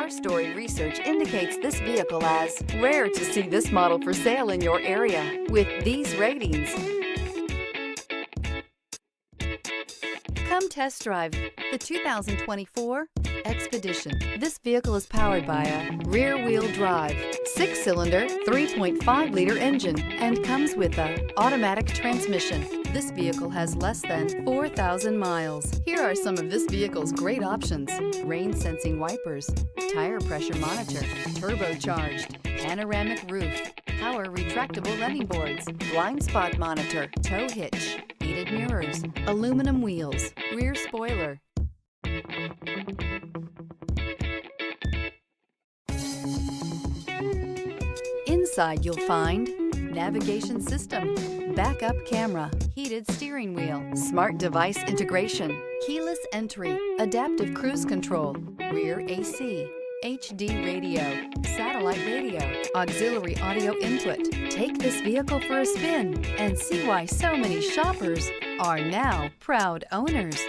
Car Story research indicates this vehicle as rare to see this model for sale in your area with these ratings. Come test drive the 2024 Expedition. This vehicle is powered by a rear-wheel drive, 6-cylinder, 3.5-liter engine and comes with an automatic transmission. This vehicle has less than 4,000 miles. Here are some of this vehicle's great options: rain-sensing wipers, tire pressure monitor, turbocharged, panoramic roof, power retractable running boards, blind spot monitor, tow hitch, heated mirrors, aluminum wheels, rear spoiler. Inside you'll find navigation system, backup camera, heated steering wheel, smart device integration, keyless entry, adaptive cruise control, rear AC, HD radio, satellite radio, auxiliary audio input. Take this vehicle for a spin and see why so many shoppers are now proud owners.